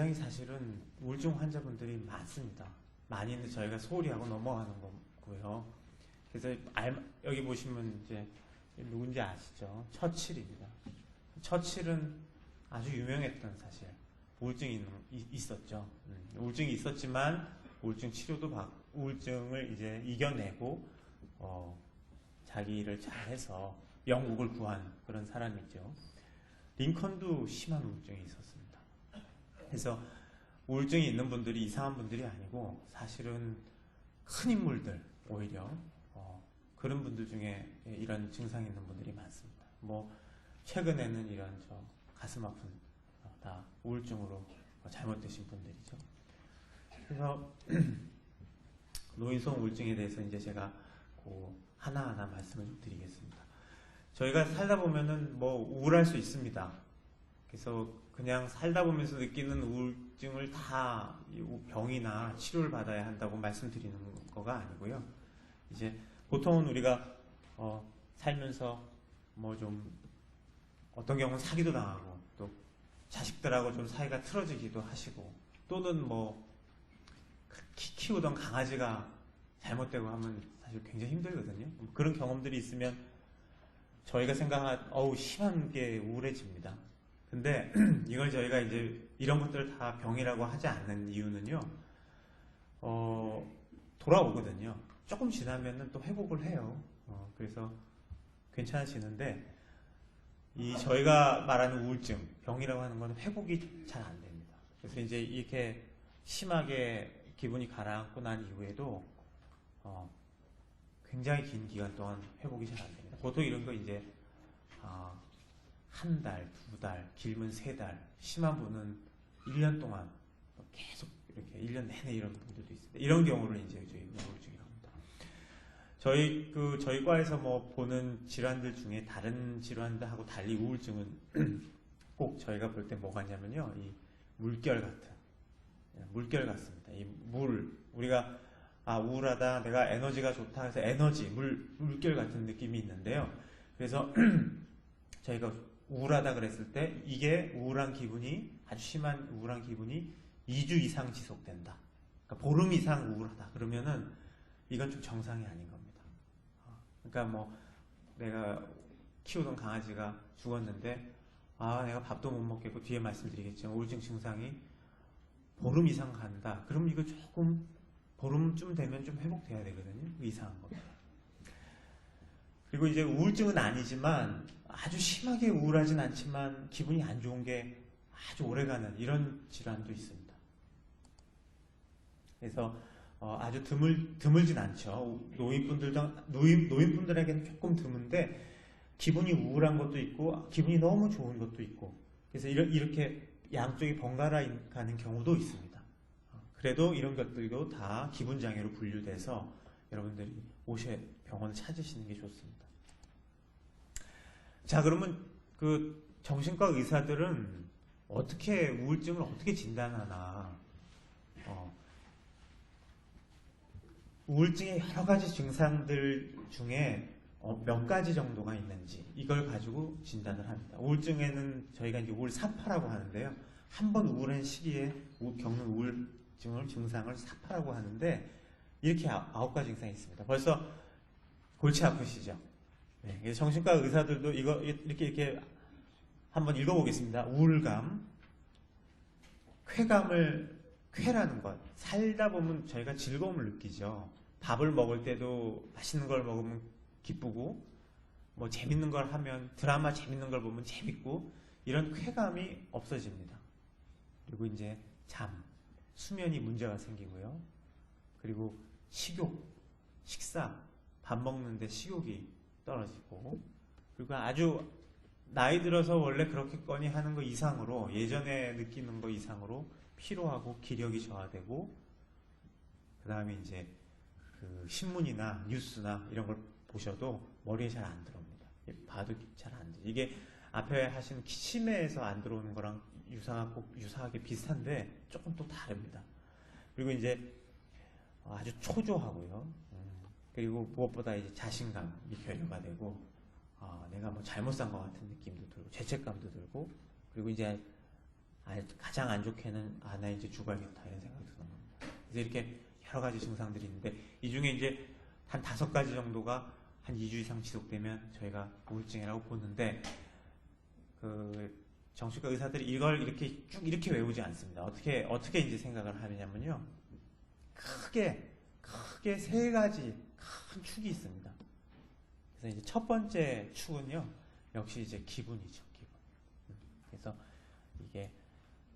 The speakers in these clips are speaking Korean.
굉장히 사실은 우울증 환자분들이 많습니다. 많이는 저희가 소홀히 하고 넘어가는 거고요. 그래서 여기 보시면 이제 누군지 아시죠? 처칠입니다. 처칠은 아주 유명했던 사실 우울증이 있었죠. 우울증이 있었지만 우울증 치료도 받고 우울증을 이제 이겨내고 자기 일을 잘해서 영국을 구한 그런 사람이죠. 링컨도 심한 우울증이 있었습니다. 그래서 우울증이 있는 분들이 이상한 분들이 아니고 사실은 큰 인물들 오히려 그런 분들 중에 이런 증상이 있는 분들이 많습니다. 뭐 최근에는 이런 가슴 아픈 다 우울증으로 잘못되신 분들이죠. 그래서 노인성 우울증에 대해서 이제 제가 하나하나 말씀을 좀 드리겠습니다. 저희가 살다 보면은 뭐 우울할 수 있습니다. 그래서 그냥 살다 보면서 느끼는 우울증을 다 병이나 치료를 받아야 한다고 말씀드리는 거가 아니고요. 이제 보통은 우리가 살면서 뭐 좀 어떤 경우는 사기도 당하고 또 자식들하고 좀 사이가 틀어지기도 하시고 또는 뭐 키우던 강아지가 잘못되고 하면 사실 굉장히 힘들거든요. 그런 경험들이 있으면 저희가 생각한 심하게 우울해집니다. 근데 이걸 저희가 이제 이런 것들을 다 병이라고 하지 않는 이유는요. 돌아오거든요. 조금 지나면은 또 회복을 해요. 그래서 괜찮아지는데 저희가 말하는 우울증, 병이라고 하는 건 회복이 잘 안 됩니다. 그래서 이제 이렇게 심하게 기분이 가라앉고 난 이후에도 굉장히 긴 기간 동안 회복이 잘 안 됩니다. 보통 이런 거 이제 한 달, 두 달, 길면 세 달, 심한 분은 1년 동안 계속 이렇게 1년 내내 이런 분들도 있습니다. 이런 경우를 이제 저희 우울증이라고 합니다. 저희 과에서 뭐 보는 질환들 중에 다른 질환들하고 달리 우울증은 꼭 저희가 볼 때 뭐가 있냐면요. 이 물결 같습니다. 이 우리가 우울하다, 내가 에너지가 좋다 해서 에너지, 물결 같은 느낌이 있는데요. 그래서 저희가 우울하다 그랬을 때 이게 아주 심한 우울한 기분이 2주 이상 지속된다. 그러니까 보름 이상 우울하다. 그러면은 이건 좀 정상이 아닌 겁니다. 그러니까 뭐 내가 키우던 강아지가 죽었는데 내가 밥도 못 먹겠고 뒤에 말씀드리겠지만 우울증 증상이 보름 이상 간다. 그럼 이거 조금 보름쯤 되면 좀 회복돼야 되거든요. 이상한 겁니다. 그리고 이제 우울증은 아니지만 아주 심하게 우울하진 않지만 기분이 안 좋은 게 아주 오래가는 이런 질환도 있습니다. 그래서 아주 드물진 않죠. 노인분들에게는 조금 드문데 기분이 우울한 것도 있고 기분이 너무 좋은 것도 있고 그래서 이렇게 양쪽이 번갈아 가는 경우도 있습니다. 그래도 이런 것들도 다 기분장애로 분류돼서 여러분들이 병원을 찾으시는 게 좋습니다. 자, 그러면 그 정신과 의사들은 우울증을 어떻게 진단하나? 우울증의 여러 가지 증상들 중에 몇 가지 정도가 있는지 이걸 가지고 진단을 합니다. 우울증에는 저희가 이제 우울사파라고 하는데요. 한 번 우울한 시기에 겪는 우울증을 증상을 사파라고 하는데 이렇게 9가지 증상이 있습니다. 벌써 골치 아프시죠? 네, 정신과 의사들도 이렇게 한번 읽어보겠습니다. 우울감, 쾌라는 것. 살다 보면 저희가 즐거움을 느끼죠. 밥을 먹을 때도 맛있는 걸 먹으면 기쁘고, 뭐 재밌는 걸 하면, 드라마 재밌는 걸 보면 재밌고, 이런 쾌감이 없어집니다. 그리고 이제 수면이 문제가 생기고요. 그리고 식사, 밥 먹는데 식욕이 떨어지고, 그리고 아주 나이 들어서 원래 그렇게거니 하는 거 이상으로, 예전에 느끼는 거 이상으로 피로하고 기력이 저하되고, 그 다음에 이제 그 신문이나 뉴스나 이런 걸 보셔도 머리에 잘 안 들어옵니다. 봐도 잘 안 들어요. 이게 앞에 하신 치매에서 안 들어오는 거랑 유사하게 비슷한데 조금 또 다릅니다. 그리고 이제 아주 초조하고요. 그리고 무엇보다 이제 자신감이 결여가 되고, 내가 뭐 잘못 산 것 같은 느낌도 들고, 죄책감도 들고, 그리고 이제 가장 안 좋게는 나 이제 죽어야겠다 이런 생각이 드는 겁니다. 그래서 이렇게 여러 가지 증상들이 있는데 이 중에 이제 한 5가지 정도가 한 2주 이상 지속되면 저희가 우울증이라고 보는데 그 정신과 의사들이 이걸 이렇게 쭉 이렇게 외우지 않습니다. 어떻게 이제 생각을 하느냐면요. 크게 3가지 큰 축이 있습니다. 그래서 이제 첫 번째 축은요. 역시 이제 기분이죠. 기분. 그래서 이게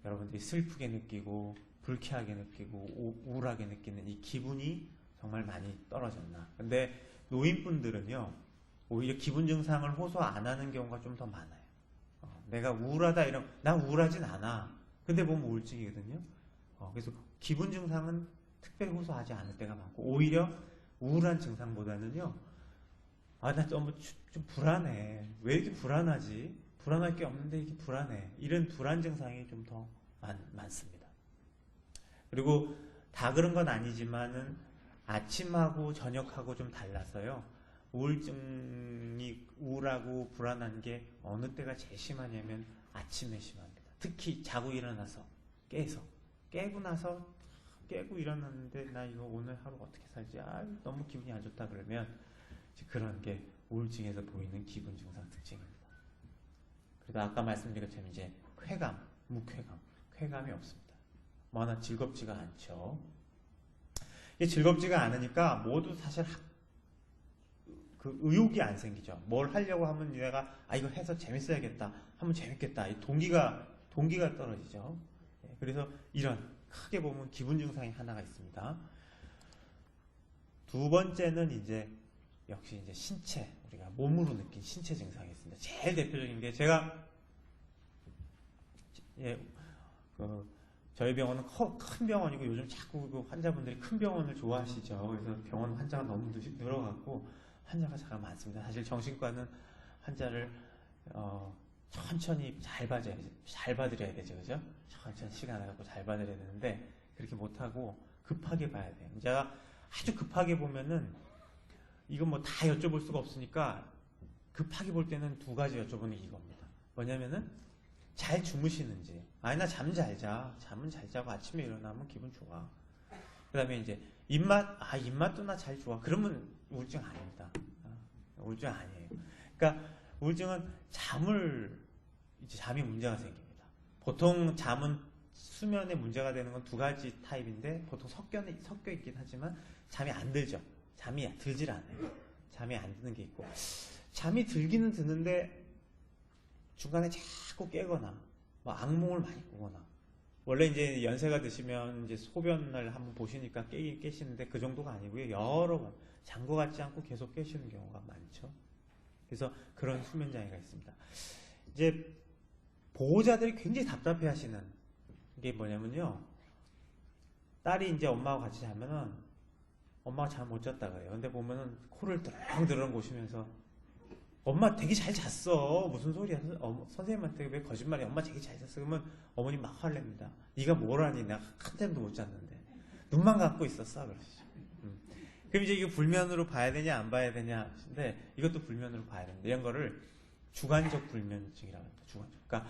여러분들이 슬프게 느끼고 불쾌하게 느끼고 우울하게 느끼는 이 기분이 정말 많이 떨어졌나. 근데 노인분들은요. 오히려 기분 증상을 호소 안 하는 경우가 좀 더 많아요. 내가 우울하다 나 우울하진 않아. 근데 보면 우울증이거든요. 그래서 기분 증상은 특별히 호소하지 않을 때가 많고 오히려 우울한 증상보다는요. 나 너무 좀 불안해. 왜 이렇게 불안하지? 불안할 게 없는데 이렇게 불안해. 이런 불안 증상이 좀 더 많습니다. 그리고 다 그런 건 아니지만은 아침하고 저녁하고 좀 달라서요. 우울하고 불안한 게 어느 때가 제일 심하냐면 아침에 심합니다. 특히 자고 일어나서 깨고 일어났는데 나 이거 오늘 하루 어떻게 살지? 너무 기분이 안 좋다 그러면 그런 게 우울증에서 보이는 기분 증상 특징입니다. 그래도 아까 말씀드린 것처럼 이제 쾌감이 없습니다. 하나 즐겁지가 않죠. 이게 즐겁지가 않으니까 모두 사실 그 의욕이 안 생기죠. 뭘 하려고 하면 내가 이거 해서 재밌어야겠다 하면 재밌겠다. 이 동기가 떨어지죠. 그래서 이런 크게 보면 기분 증상이 하나가 있습니다. 두 번째는 이제 역시 이제 신체, 우리가 몸으로 느낀 신체 증상이 있습니다. 제일 대표적인 게 제가 저희 병원은 큰 병원이고 요즘 자꾸 그 환자분들이 큰 병원을 좋아하시죠. 그래서 병원 환자가 너무 늘어갖고 환자가 잘 많습니다. 사실 정신과는 환자를 천천히 잘 봐드려야 되죠, 그죠? 천천히 시간을 갖고 잘 봐드려야 되는데 그렇게 못하고 급하게 봐야 돼요. 제가 아주 급하게 보면은 이건 뭐 다 여쭤볼 수가 없으니까 급하게 볼 때는 2가지 여쭤보는 게 이겁니다. 뭐냐면은 잘 주무시는지. 나 잠 잘 자. 잠은 잘 자고 아침에 일어나면 기분 좋아. 그 다음에 이제 입맛도 나 잘 좋아. 그러면 우울증 아닙니다. 우울증 아니에요. 그러니까 우울증은 잠이 문제가 생깁니다. 보통 잠은 수면에 문제가 되는 건 2가지 타입인데 보통 섞여 있긴 하지만 잠이 안 들죠. 잠이 들질 않아요. 잠이 안 드는 게 있고 잠이 들기는 드는데 중간에 자꾸 깨거나 악몽을 많이 꾸거나 원래 이제 연세가 드시면 이제 소변을 한번 보시니까 깨시는데 그 정도가 아니고요. 여러 번 잔 거 같지 않고 계속 깨시는 경우가 많죠. 그래서 그런 수면 장애가 있습니다. 이제 보호자들이 굉장히 답답해 하시는 게 뭐냐면요. 딸이 이제 엄마하고 같이 자면은 엄마가 잠 못 잤다 그래요. 근데 보면은 코를 드렁드렁 고시면서 엄마 되게 잘 잤어. 무슨 소리야. 선생님한테 왜 거짓말이야. 엄마 되게 잘 잤어. 그러면 어머니 막 화를 냅니다. 네가 뭘 하니. 내가 한참도 못 잤는데. 눈만 감고 있었어. 그러시죠. 그럼 이제 이거 불면으로 봐야 되냐 안 봐야 되냐. 근데 이것도 불면으로 봐야 된다. 이런 거를 주관적 불면증이라고 합니다. 주관적. 그러니까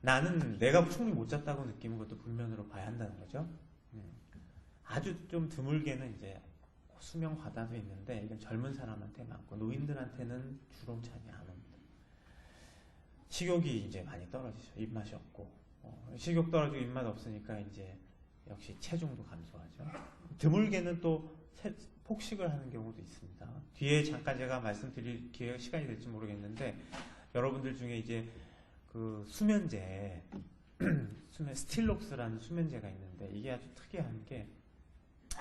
나는 내가 충분히 못 잤다고 느끼는 것도 불면으로 봐야 한다는 거죠. 아주 좀 드물게는 이제 수면 과다도 있는데 이건 젊은 사람한테 많고 노인들한테는 주로 잠이 안 옵니다. 식욕이 이제 많이 떨어지죠. 입맛이 없고 식욕 떨어지고 입맛 없으니까 이제 역시 체중도 감소하죠. 드물게는 또 폭식을 하는 경우도 있습니다. 뒤에 잠깐 제가 말씀드릴 기회가 시간이 될지 모르겠는데 여러분들 중에 이제 그 수면제 스틸록스라는 수면제가 있는데 이게 아주 특이한 게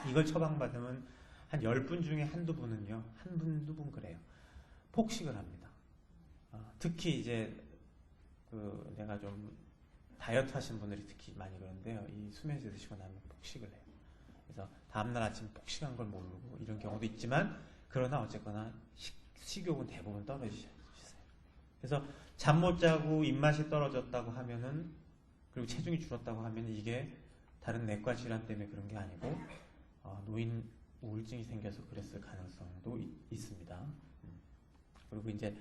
이걸 처방받으면 한 10분 중에 한두 분은요, 한 분, 두 분 그래요. 폭식을 합니다. 특히 이제, 내가 좀 다이어트 하신 분들이 특히 많이 그러는데요. 이 수면제 드시고 나면 폭식을 해요. 그래서 다음날 아침 폭식한 걸 모르고 이런 경우도 있지만, 그러나 어쨌거나 식욕은 대부분 떨어지셔요. 그래서 잠 못 자고 입맛이 떨어졌다고 하면은, 그리고 체중이 줄었다고 하면 이게 다른 내과 질환 때문에 그런 게 아니고, 노인 우울증이 생겨서 그랬을 가능성도 있습니다. 그리고 이제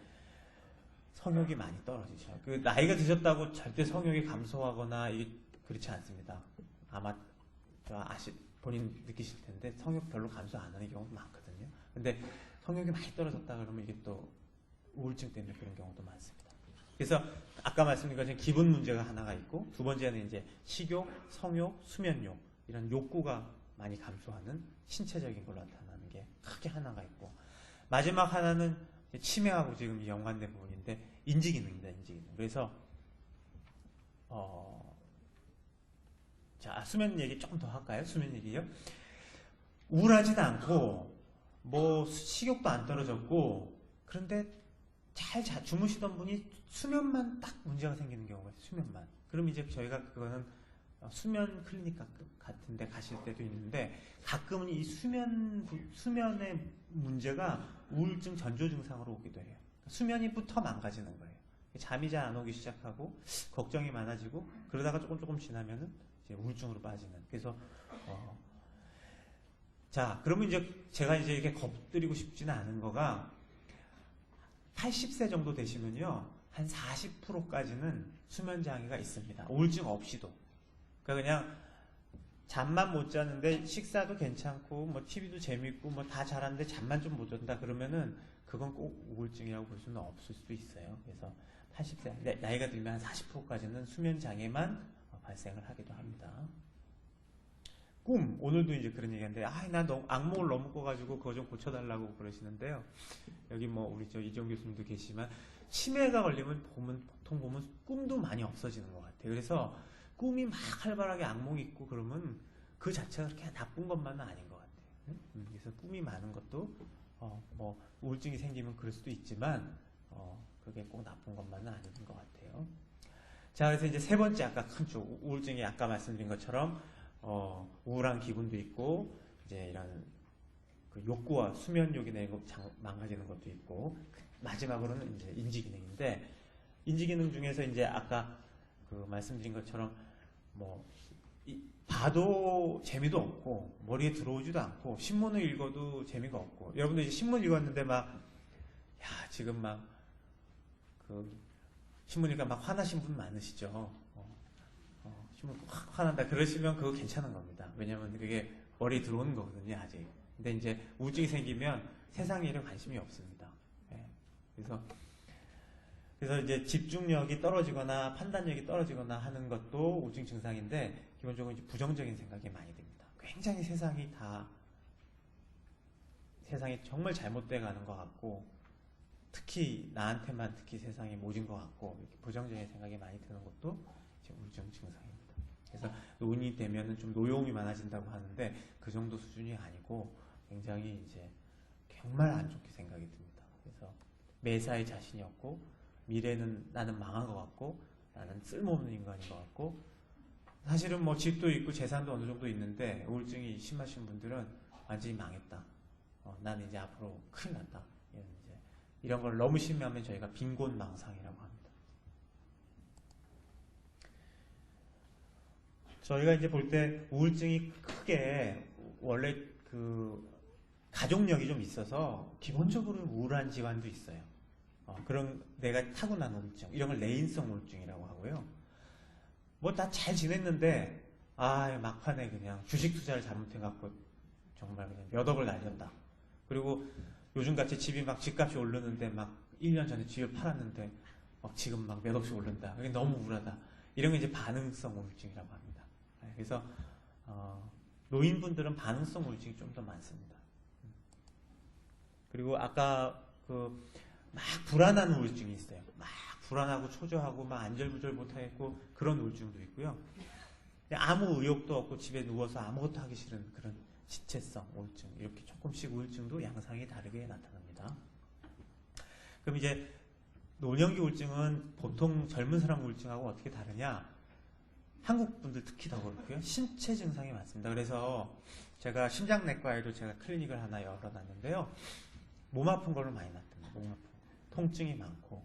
성욕이 많이 떨어지죠. 그 나이가 드셨다고 절대 성욕이 감소하거나 이게 그렇지 않습니다. 아마 본인 느끼실 텐데 성욕 별로 감소 안 하는 경우도 많거든요. 근데 성욕이 많이 떨어졌다 그러면 이게 또 우울증 때문에 그런 경우도 많습니다. 그래서 아까 말씀드린 것처럼 기분 문제가 하나가 있고, 두 번째는 이제 식욕, 성욕, 수면욕 이런 욕구가 많이 감소하는 신체적인 걸로 나타나는 게 크게 하나가 있고, 마지막 하나는 치매하고 지금 연관된 부분인데 인지기능입니다. 인지기능. 그래서 자, 수면 얘기 조금 더 할까요? 수면 얘기요. 우울하지도 않고 뭐 식욕도 안 떨어졌고, 그런데 잘 주무시던 분이 수면만 딱 문제가 생기는 경우가 있어요. 수면만. 그럼 이제 저희가 그거는 수면 클리닉 같은 데 가실 때도 있는데, 가끔은 이 수면의 문제가 우울증 전조 증상으로 오기도 해요. 수면이부터 망가지는 거예요. 잠이 잘 안 오기 시작하고 걱정이 많아지고, 그러다가 조금 지나면은 이제 우울증으로 빠지는. 그래서 자, 그러면 이제 제가 이제 이렇게 겁드리고 싶지는 않은 거가, 80세 정도 되시면요, 한 40%까지는 수면 장애가 있습니다. 우울증 없이도. 그러니까 그냥 잠만 못 자는데 식사도 괜찮고 뭐 TV도 재밌고 뭐 다 잘하는데 잠만 좀 못 잔다 그러면은 그건 꼭 우울증이라고 볼 수는 없을 수도 있어요. 그래서 80세 나이가 들면 한 40%까지는 수면 장애만 발생을 하기도 합니다. 꿈, 오늘도 이제 그런 얘기인데, 나 악몽을 너무 꿔가지고 그거 좀 고쳐달라고 그러시는데요. 여기 뭐 우리 이정 교수님도 계시지만, 치매가 걸리면 보통 보면 꿈도 많이 없어지는 것 같아요. 그래서 꿈이 막 활발하게 악몽이 있고 그러면 그 자체가 그렇게 나쁜 것만은 아닌 것 같아요. 그래서 꿈이 많은 것도 뭐 우울증이 생기면 그럴 수도 있지만 그게 꼭 나쁜 것만은 아닌 것 같아요. 자, 그래서 이제 세 번째, 아까 큰 쪽 우울증이 아까 말씀드린 것처럼 우울한 기분도 있고, 이제 이런 그 욕구와 수면욕이나 이런 거 망가지는 것도 있고, 마지막으로는 이제 인지기능인데, 인지기능 중에서 이제 아까 그 말씀드린 것처럼 뭐 봐도 재미도 없고 머리에 들어오지도 않고 신문을 읽어도 재미가 없고, 여러분들 이제 신문 읽었는데 지금 그 신문 읽으니까 막 화나신 분 많으시죠? 신문 확 화난다 그러시면 그거 괜찮은 겁니다. 왜냐면 그게 머리에 들어오는 거거든요, 아직. 근데 이제 우울증이 생기면 세상에 일에 관심이 없습니다. 그래서 이제 집중력이 떨어지거나 판단력이 떨어지거나 하는 것도 우울증 증상인데, 기본적으로 이제 부정적인 생각이 많이 듭니다. 굉장히 세상이 정말 잘못돼 가는 것 같고, 특히 나한테만 세상이 모진 것 같고, 이렇게 부정적인 생각이 많이 드는 것도 이제 우울증 증상입니다. 그래서 노인이 되면은 좀 노여움이 많아진다고 하는데, 그 정도 수준이 아니고 굉장히 이제 정말 안 좋게 생각이 듭니다. 그래서 매사에 자신이 없고, 미래는 나는 망한 것 같고, 나는 쓸모없는 인간인 것 같고, 사실은 뭐 집도 있고 재산도 어느 정도 있는데 우울증이 심하신 분들은 완전히 망했다. 나는 이제 앞으로 큰일 났다. 이런 걸 너무 심하면 저희가 빈곤망상이라고 합니다. 저희가 이제 볼 때 우울증이 크게 원래 그 가족력이 좀 있어서 기본적으로 우울한 집안도 있어요. 그런 내가 타고난 우울증, 이런 걸 내인성 우울증이라고 하고요. 뭐 다 잘 지냈는데 막판에 그냥 주식 투자를 잘못해갖고 정말 그냥 몇 억을 날렸다. 그리고 요즘같이 집이 막 집값이 오르는데 막 1년 전에 집을 팔았는데 지금 막 몇 억씩 오른다. 이게 너무 우울하다. 이런 게 이제 반응성 우울증이라고 합니다. 그래서 노인분들은 반응성 우울증이 좀 더 많습니다. 그리고 아까 막 불안한 우울증이 있어요. 막 불안하고 초조하고 막 안절부절 못하겠고 그런 우울증도 있고요. 아무 의욕도 없고 집에 누워서 아무것도 하기 싫은 그런 지체성 우울증, 이렇게 조금씩 우울증도 양상이 다르게 나타납니다. 그럼 이제 노년기 우울증은 보통 젊은 사람 우울증하고 어떻게 다르냐? 한국 분들 특히 더 그렇고요. 신체 증상이 많습니다. 그래서 제가 심장내과에도 제가 클리닉을 하나 열어놨는데요. 몸 아픈 걸로 많이 나타나요. 몸 아픈 거. 통증이 많고,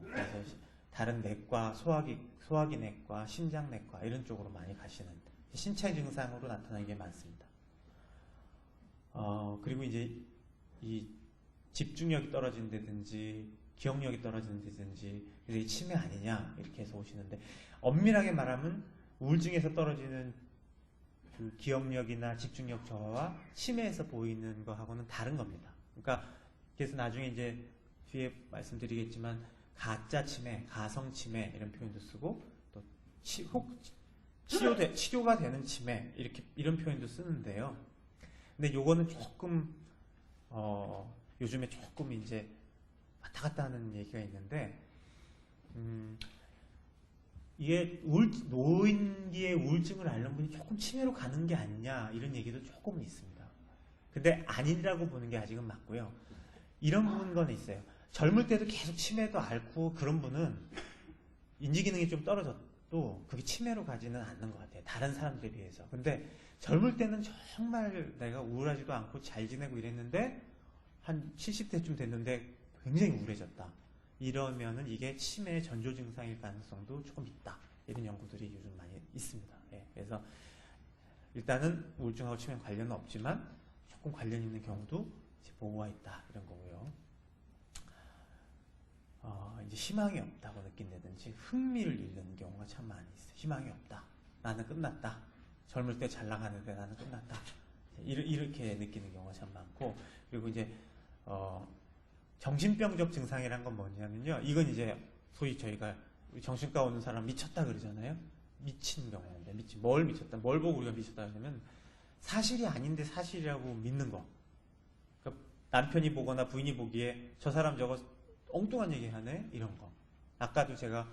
그래서 다른 내과, 소화기 내과, 심장내과 이런 쪽으로 많이 가시는 신체 증상으로 나타나는 게 많습니다. 그리고 이제 이 집중력이 떨어진다든지 기억력이 떨어진다든지 그래서 이 치매 아니냐 이렇게 해서 오시는데 엄밀하게 말하면 우울증에서 떨어지는 그 기억력이나 집중력 저하와 치매에서 보이는 거하고는 다른 겁니다. 그러니까 그래서 나중에 이제 뒤에 말씀드리겠지만 가짜 치매, 가성 치매 이런 표현도 쓰고 또 치료가 되는 치매 이런 표현도 쓰는데요. 근데 요거는 조금 요즘에 조금 이제 왔다 갔다 하는 얘기가 있는데 이게 노인기의 우울증을 앓는 분이 조금 치매로 가는 게 아니냐 이런 얘기도 조금은 있습니다. 근데 아니라고 보는 게 아직은 맞고요. 이런 건 있어요. 젊을 때도 계속 치매도 앓고 그런 분은 인지기능이 좀 떨어져도 그게 치매로 가지는 않는 것 같아요. 다른 사람들에 비해서. 근데 젊을 때는 정말 내가 우울하지도 않고 잘 지내고 이랬는데 한 70대쯤 됐는데 굉장히 우울해졌다. 이러면은 이게 치매의 전조 증상일 가능성도 조금 있다. 이런 연구들이 요즘 많이 있습니다. 예, 그래서 일단은 우울증하고 치매는 관련은 없지만 조금 관련 있는 경우도 보고가 있다. 이런 거고요. 이제 희망이 없다고 느낀다든지 흥미를 잃는 경우가 참 많이 있어요. 희망이 없다. 나는 끝났다. 젊을 때 잘 나가는데 나는 끝났다. 이렇게 느끼는 경우가 참 많고 그리고 이제 정신병적 증상이란 건 뭐냐면요. 이건 이제 소위 저희가 정신과 오는 사람 미쳤다 그러잖아요. 미친 경우인데 뭘 미쳤다. 뭘 보고 우리가 미쳤다 그러냐면 사실이 아닌데 사실이라고 믿는 거. 그러니까 남편이 보거나 부인이 보기에 저 사람 저거 엉뚱한 얘기 하네 이런 거. 아까도 제가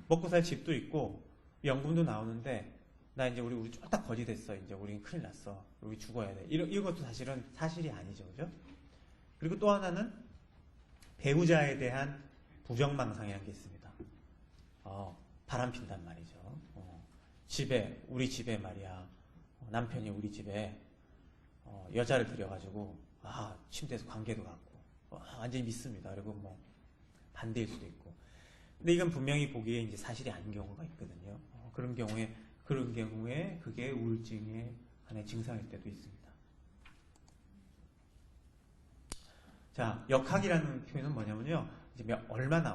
먹고 살 집도 있고 연금도 나오는데 나 이제 우리 쫄딱 거지 됐어. 이제 우리는 큰일 났어. 우리 죽어야 돼. 이런 것도 사실은 사실이 아니죠, 그죠? 그리고 또 하나는 배우자에 대한 부정망상이라는 게 있습니다. 바람 핀단 말이죠. 우리 집에 말이야. 남편이 우리 집에 여자를 들여가지고 침대에서 관계도 갖고 완전히 믿습니다. 그리고 뭐 반대일 수도 있고. 근데 이건 분명히 보기에 이제 사실이 아닌 경우가 있거든요. 그런 경우에 그게 우울증의 하나의 증상일 때도 있습니다. 자, 역학이라는 표현은 뭐냐면요. 이제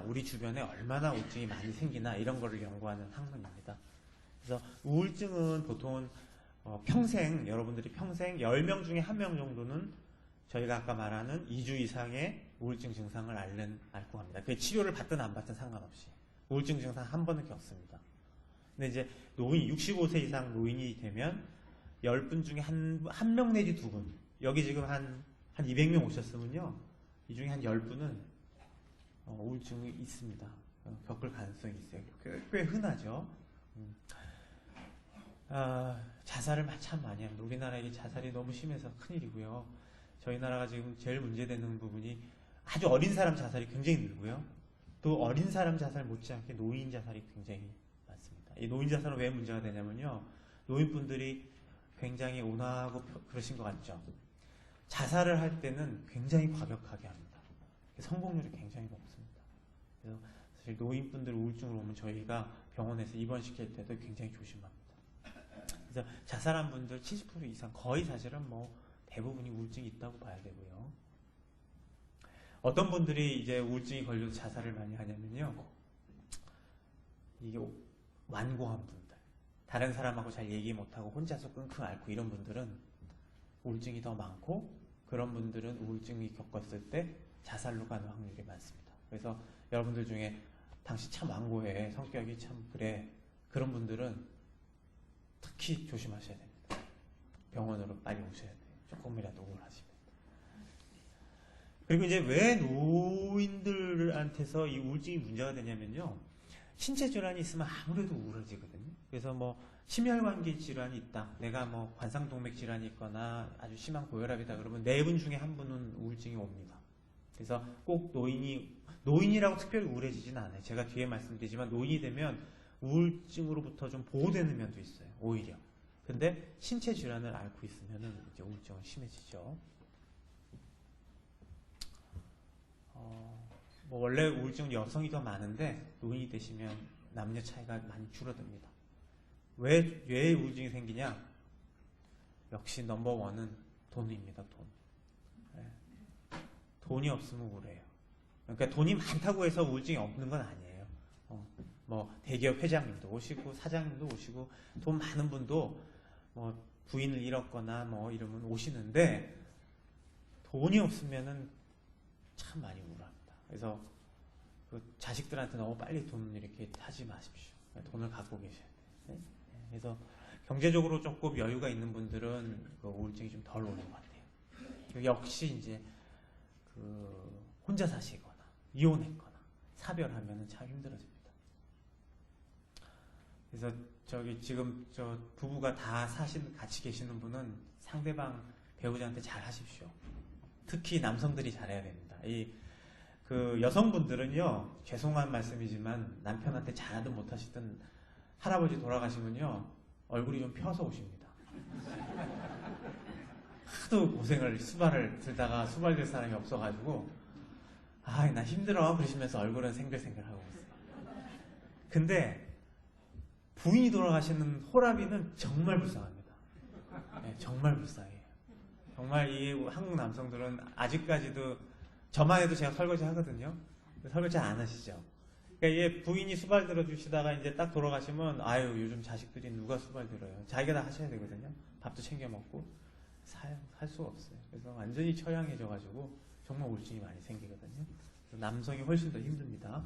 우리 주변에 얼마나 우울증이 많이 생기나 이런 거를 연구하는 학문입니다. 그래서 우울증은 보통 여러분들이 평생 10명 중에 1명 정도는 저희가 아까 말하는 2주 이상의 우울증 증상을 앓고 합니다. 그게 치료를 받든 안 받든 상관없이. 우울증 증상 한 번은 겪습니다. 근데 이제 65세 이상 노인이 되면 10분 중에 한 명 내지 2분. 여기 지금 한 200명 오셨으면요. 이 중에 한 10분은 우울증이 있습니다. 겪을 가능성이 있어요. 꽤 흔하죠. 자살을 참 많이 합니다. 우리나라에 자살이 너무 심해서 큰일이고요. 저희 나라가 지금 제일 문제되는 부분이 아주 어린 사람 자살이 굉장히 늘고요. 또 어린 사람 자살 못지않게 노인 자살이 굉장히 많습니다. 이 노인 자살은 왜 문제가 되냐면요. 노인분들이 굉장히 온화하고 그러신 것 같죠. 자살을 할 때는 굉장히 과격하게 합니다. 성공률이 굉장히 높습니다. 그래서 사실 노인분들 우울증으로 오면 저희가 병원에서 입원시킬 때도 굉장히 조심합니다. 그래서 자살한 분들 70% 이상 거의 사실은 뭐 대부분이 우울증이 있다고 봐야 되고요. 어떤 분들이 이제 우울증이 걸려서 자살을 많이 하냐면요. 이게 완고한 분들, 다른 사람하고 잘 얘기 못하고 혼자서 끙끙 앓고 이런 분들은 우울증이 더 많고 그런 분들은 우울증이 겪었을 때 자살로 가는 확률이 많습니다. 그래서 여러분들 중에 당신 참 완고해, 성격이 참 그래, 그런 분들은 특히 조심하셔야 됩니다. 병원으로 빨리 오셔야 돼요. 조금이라도 우울하시면. 그리고 이제 왜 노인들한테서 이 우울증이 문제가 되냐면요. 신체 질환이 있으면 아무래도 우울해지거든요. 그래서 뭐 심혈관계 질환이 있다. 내가 뭐 관상동맥 질환이 있거나 아주 심한 고혈압이다. 그러면 4분 중에 1분은 우울증이 옵니다. 그래서 꼭 노인이라고 특별히 우울해지진 않아요. 제가 뒤에 말씀드리지만 노인이 되면 우울증으로부터 좀 보호되는 면도 있어요. 오히려. 근데 신체 질환을 앓고 있으면은 이제 우울증은 심해지죠. 뭐 원래 우울증은 여성이 더 많은데 노인이 되시면 남녀 차이가 많이 줄어듭니다. 왜 우울증이 생기냐? 역시 넘버원은 돈입니다. 돈. 네. 돈이 없으면 우울해요. 그러니까 돈이 많다고 해서 우울증이 없는 건 아니에요. 뭐 대기업 회장님도 오시고 사장님도 오시고 돈 많은 분도 뭐 부인을 잃었거나 뭐 이러면 오시는데 돈이 없으면은 참 많이 우울합니다. 그래서 그 자식들한테 너무 빨리 돈 이렇게 하지 마십시오. 돈을 갖고 계셔야 돼요. 그래서 경제적으로 조금 여유가 있는 분들은 그 우울증이 좀 덜 오는 것 같아요. 역시 이제 그 혼자 사시거나 이혼했거나 사별하면은 참 힘들어집니다. 그래서 저기 지금 저 부부가 다 같이 계시는 분은 상대방 배우자한테 잘 하십시오. 특히 남성들이 잘해야 됩니다. 그 여성분들은요, 죄송한 말씀이지만 남편한테 잘하든 못하시든 할아버지 돌아가시면요 얼굴이 좀 펴서 오십니다. 하도 고생을 수발을 들다가 수발될 사람이 없어가지고 나 힘들어 그러시면서 얼굴은 생글생글하고 있어요. 근데 부인이 돌아가시는 호랍이는 정말 불쌍합니다. 네, 정말 불쌍해요. 정말 이 한국 남성들은 아직까지도 저만 해도 제가 설거지 하거든요. 설거지 안 하시죠. 그러니까 이게 부인이 수발 들어주시다가 이제 딱 돌아가시면 아유 요즘 자식들이 누가 수발 들어요. 자기가 다 하셔야 되거든요. 밥도 챙겨 먹고 할 수가 없어요. 그래서 완전히 처량해져가지고 정말 우울증이 많이 생기거든요. 남성이 훨씬 더 힘듭니다.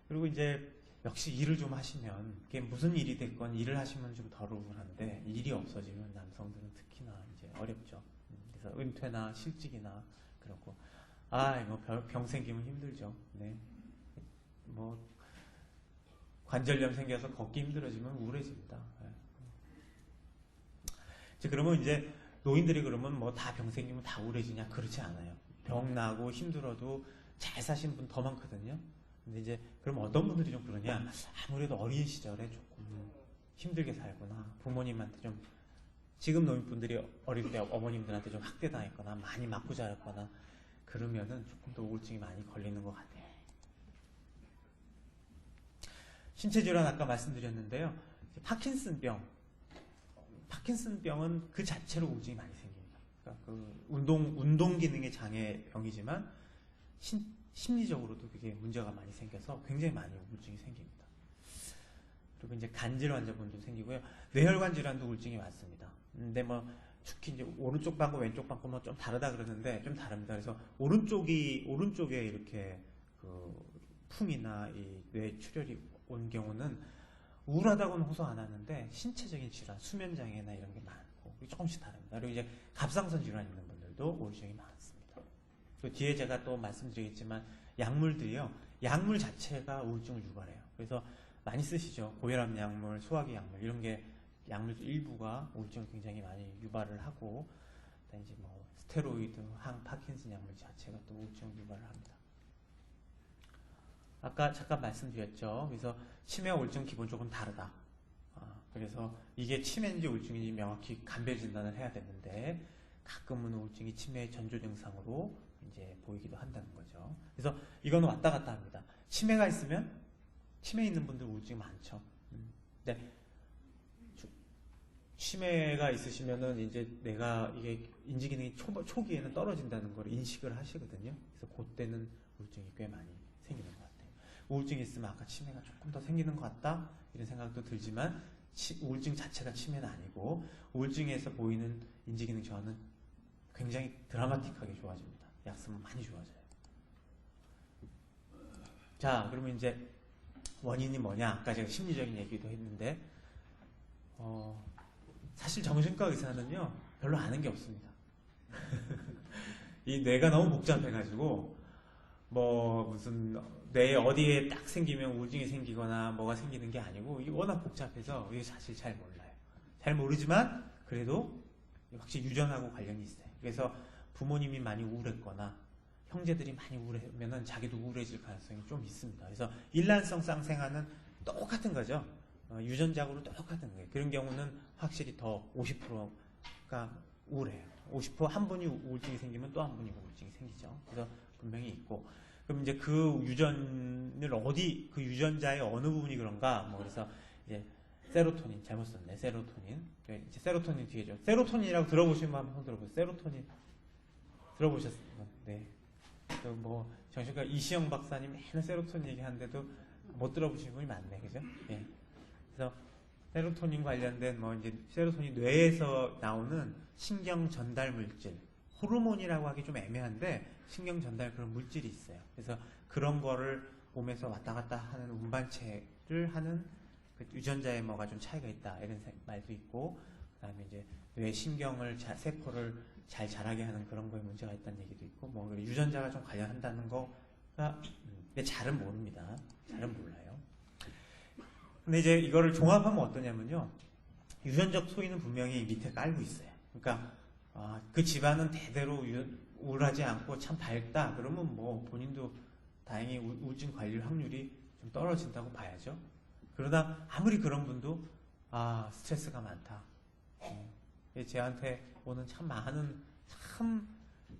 그리고 이제 역시 일을 좀 하시면 그게 무슨 일이 됐건 일을 하시면 좀 덜 우울한데 일이 없어지면 남성들은 특히나 이제 어렵죠. 그래서 은퇴나 실직이나 그렇고 뭐 병 생기면 힘들죠. 네. 뭐 관절염 생겨서 걷기 힘들어지면 우울해집니다. 네. 그러면 이제 노인들이 그러면 뭐 다 병 생기면 다 우울해지냐? 그렇지 않아요. 병 나고 힘들어도 잘 사신 분 더 많거든요. 근데 이제 그럼 어떤 분들이 좀 그러냐? 아무래도 어린 시절에 조금 힘들게 살거나 부모님한테 좀 지금 노인분들이 어릴 때 어머님들한테 좀 학대당했거나 많이 맞고 자랐거나 그러면은 조금 더 우울증이 많이 걸리는 것 같아요. 신체질환 아까 말씀드렸는데요. 파킨슨병은 그 자체로 우울증이 많이 생깁니다. 그러니까 그 운동 기능의 장애병이지만 심리적으로도 그게 문제가 많이 생겨서 굉장히 많이 우울증이 생깁니다. 그리고 이제 간질 환자분도 생기고요. 뇌혈관 질환도 우울증이 많습니다. 근데 뭐 특히 이제 오른쪽 방구 왼쪽 방구 뭐 좀 다르다 그러는데 좀 다릅니다. 그래서 오른쪽에 이렇게 그 풍이나 이 뇌 출혈이 온 경우는 우울하다고는 호소 안 하는데 신체적인 질환, 수면 장애나 이런 게 많고 조금씩 다릅니다. 그리고 이제 갑상선 질환 있는 분들도 우울증이 많습니다. 그리고 뒤에 제가 또 말씀드리겠지만 약물들이요, 약물 자체가 우울증을 유발해요. 그래서 많이 쓰시죠. 고혈압 약물, 소화기 약물 이런 게 약물 일부가 우울증을 굉장히 많이 유발을 하고, 이제 뭐 스테로이드, 파킨슨 약물 자체가 또 우울증을 유발을 합니다. 아까 잠깐 말씀드렸죠. 그래서 치매와 우울증은 기본적으로 다르다. 그래서 이게 치매인지 우울증인지 명확히 감별 진단을 해야 되는데 가끔은 우울증이 치매의 전조 증상으로 이제 보이기도 한다는 거죠. 그래서 이거는 왔다 갔다 합니다. 치매가 있으면 치매 있는 분들 우울증이 많죠. 근데 치매가 있으시면은 이제 내가 이게 인지 기능이 초기에는 떨어진다는 걸 인식을 하시거든요. 그래서 그때는 우울증이 꽤 많이 생기는 것 같아요. 우울증이 있으면 아까 치매가 조금 더 생기는 것 같다 이런 생각도 들지만 우울증 자체가 치매는 아니고 우울증에서 보이는 인지기능 저하는 굉장히 드라마틱하게 좋아집니다. 약 쓰면 많이 좋아져요. 자, 그러면 이제 원인이 뭐냐? 아까 제가 심리적인 얘기도 했는데 사실 정신과 의사는요 별로 아는 게 없습니다. 이 뇌가 너무 복잡해가지고 뭐 무슨 뇌에 어디에 딱 생기면 우울증이 생기거나 뭐가 생기는 게 아니고 이게 워낙 복잡해서 이게 사실 잘 몰라요. 잘 모르지만 그래도 확실히 유전하고 관련이 있어요. 그래서 부모님이 많이 우울했거나 형제들이 많이 우울하면은 자기도 우울해질 가능성이 좀 있습니다. 그래서 일란성 쌍생아는 똑같은 거죠. 유전적으로 똑같은 거예요. 그런 경우는 확실히 더 50%가 우울해요. 50%한 분이 우울증이 생기면 또 한 분이 우울증이 생기죠. 그래서 분명히 있고, 그럼 이제 그 유전을 그 유전자의 어느 부분이 그런가, 뭐 그래서 이제 세로토닌, 잘못 썼네, 세로토닌. 이제 세로토닌 뒤에죠. 세로토닌이라고 들어보시면 한번 손 들어보세요. 세로토닌 들어보셨어요? 네. 뭐 정신과 이시영 박사님 맨날 세로토닌 얘기하는데도 못 들어보신 분이 많네, 그죠? 예. 그래서 세로토닌 관련된 뭐 이제 세로토닌 뇌에서 나오는 신경 전달 물질, 호르몬이라고 하기 좀 애매한데 신경 전달 그런 물질이 있어요. 그래서 그런 거를 몸에서 왔다 갔다 하는 운반체를 하는 그 유전자에 뭐가 좀 차이가 있다 이런 말도 있고, 그다음에 이제 뇌 신경을 세포를 잘 자라게 하는 그런 거에 문제가 있다는 얘기도 있고, 뭐 유전자가 좀 관련한다는 거가 근데 잘은 모릅니다. 잘은 몰라요. 근데 이제 이거를 종합하면 어떠냐면요, 유전적 소인은 분명히 밑에 깔고 있어요. 그러니까 그 집안은 대대로 우울하지 않고 참 밝다 그러면 뭐 본인도 다행히 우울증 걸릴 확률이 좀 떨어진다고 봐야죠. 그러다 아무리 그런 분도 스트레스가 많다. 제한테 오는 참 많은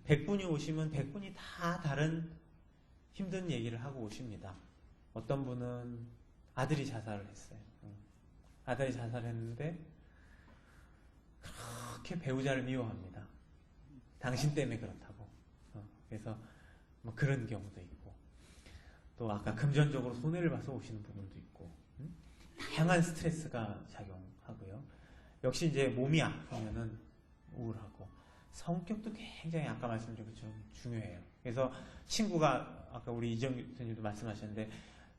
100분이 오시면 100분이 다 다른 힘든 얘기를 하고 오십니다. 어떤 분은 아들이 자살을 했어요. 아들이 자살했는데 그렇게 배우자를 미워합니다. 당신 때문에 그렇다고. 그래서 뭐 그런 경우도 있고, 또 아까 금전적으로 손해를 봐서 오시는 부분도 있고, 다양한 스트레스가 작용하고요. 역시 이제 몸이 아프면은 우울하고, 성격도 굉장히 아까 말씀드린 것처럼 중요해요. 그래서 친구가 아까 우리 이정 교수님도 말씀하셨는데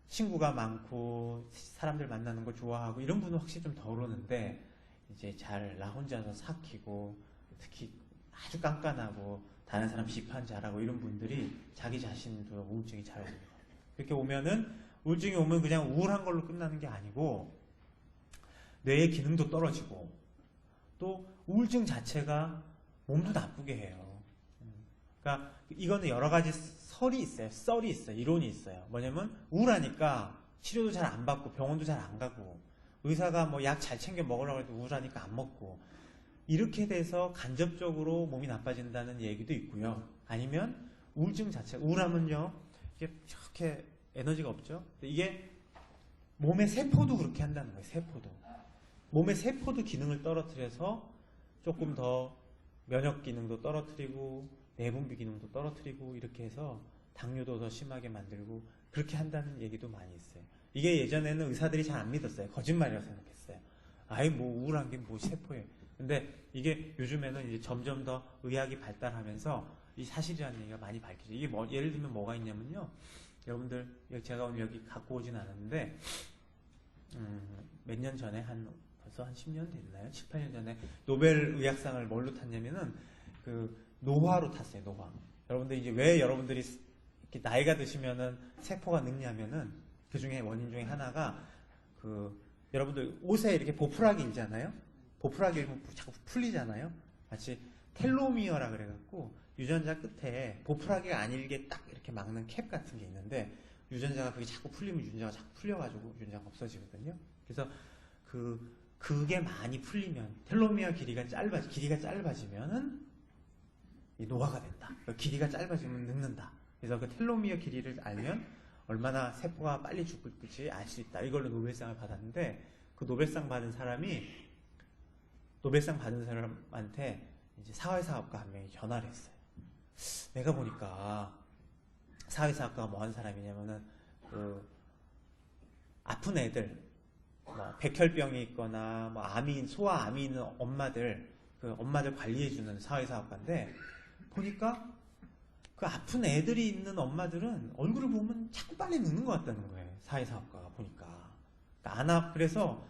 친구가 많고 사람들 만나는 거 좋아하고 이런 분은 확실히 좀 덜 오는데, 이제 잘 나 혼자서 삭히고 특히 아주 깐깐하고 다른 사람 비판 잘하고 이런 분들이 자기 자신도 우울증이 잘 오는 거예요. 그렇게 오면은 우울증이 오면 그냥 우울한 걸로 끝나는 게 아니고 뇌의 기능도 떨어지고, 또 우울증 자체가 몸도 나쁘게 해요. 그러니까 이거는 여러 가지 썰이 있어요. 이론이 있어요. 뭐냐면 우울하니까 치료도 잘 안 받고 병원도 잘 안 가고, 의사가 뭐 약 잘 챙겨 먹으라고 해도 우울하니까 안 먹고, 이렇게 돼서 간접적으로 몸이 나빠진다는 얘기도 있고요. 아니면 우울증 자체, 우울하면요 이게 이렇게 에너지가 없죠. 이게 몸의 세포도 그렇게 한다는 거예요. 세포도 몸의 세포도 기능을 떨어뜨려서 조금 더 면역 기능도 떨어뜨리고 내분비 기능도 떨어뜨리고 이렇게 해서 당뇨도 더 심하게 만들고 그렇게 한다는 얘기도 많이 있어요. 이게 예전에는 의사들이 잘 안 믿었어요. 거짓말이라고 생각했어요. 아이 뭐 우울한 게 뭐 세포예요. 근데 이게 요즘에는 이제 점점 더 의학이 발달하면서 이 사실이라는 얘기가 많이 밝혀져요. 이게 뭐 예를 들면 뭐가 있냐면요, 여러분들 제가 오늘 여기 갖고 오진 않았는데 몇 년 전에 벌써 한 10년 됐나요? 7, 8년 전에 노벨 의학상을 뭘로 탔냐면은 그 노화로 탔어요. 노화. 여러분들 이제 왜 여러분들이 이렇게 나이가 드시면은 세포가 늙냐면은 그 중에 원인 중에 하나가 여러분들 옷에 이렇게 보풀하기 일잖아요. 보풀하기 일면 자꾸 풀리잖아요. 마치 텔로미어라 그래갖고 유전자 끝에 보풀하기가 안 일게 딱 이렇게 막는 캡 같은 게 있는데, 유전자가 그게 자꾸 풀리면 유전자가 자꾸 풀려가지고 유전자가 없어지거든요. 그래서 그게 많이 풀리면 텔로미어 길이가 짧아지면은 이 노화가 된다. 길이가 짧아지면 늙는다. 그래서 그 텔로미어 길이를 알면 얼마나 세포가 빨리 죽을지 알 수 있다. 이걸로 노벨상을 받았는데, 그 노벨상 받은 사람이 노벨상 받은 사람한테 이제 사회사학과 한 명이 전화를 했어요. 내가 보니까 사회사학과가 뭐 하는 사람이냐면은 아픈 애들, 뭐 백혈병이 있거나 뭐 소아암이 있는 엄마들, 그 엄마들 관리해주는 사회사학과인데, 보니까 그 아픈 애들이 있는 엄마들은 얼굴을 보면 자꾸 빨리 늙는 것 같다는 거예요. 사회사학과가 보니까. 그래서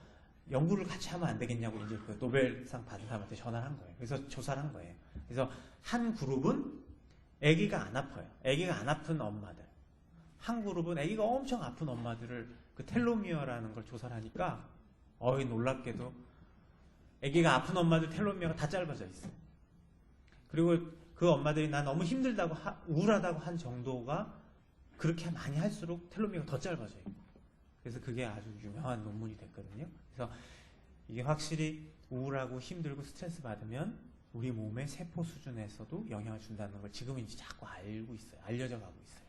연구를 같이 하면 안 되겠냐고 이제 그 노벨상 받은 사람한테 전화를 한 거예요. 그래서 조사를 한 거예요. 그래서 한 그룹은 아기가 안 아파요. 아기가 안 아픈 엄마들. 한 그룹은 아기가 엄청 아픈 엄마들을 그 텔로미어라는 걸 조사를 하니까 놀랍게도 아기가 아픈 엄마들 텔로미어가 다 짧아져 있어요. 그리고 그 엄마들이 나 너무 힘들다고 우울하다고 한 정도가 그렇게 많이 할수록 텔로미어가 더 짧아져 있고, 그래서 그게 아주 유명한 논문이 됐거든요. 그래서 이게 확실히 우울하고 힘들고 스트레스 받으면 우리 몸의 세포 수준에서도 영향을 준다는 걸 지금은 이제 자꾸 알고 있어요. 알려져 가고 있어요.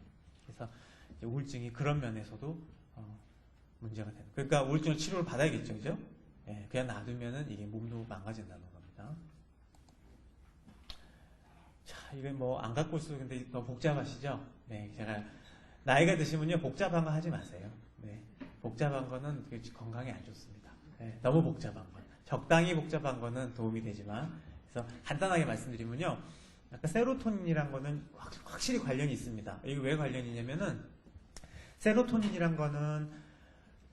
그래서 이제 우울증이 그런 면에서도 문제가 되는. 그러니까 우울증을 치료를 받아야겠죠, 그죠? 예, 그냥 놔두면은 이게 몸도 망가진다는 겁니다. 자, 이거 뭐 안 갖고 있어도 근데 너무 복잡하시죠? 네, 제가 나이가 드시면요 복잡한 거 하지 마세요. 네, 복잡한 거는 건강에 안 좋습니다. 네, 너무 복잡한 거, 적당히 복잡한 거는 도움이 되지만, 그래서 간단하게 말씀드리면요, 아까 세로토닌이란 거는 확실히 관련이 있습니다. 이게 왜 관련이 있냐면은 세로토닌이란 거는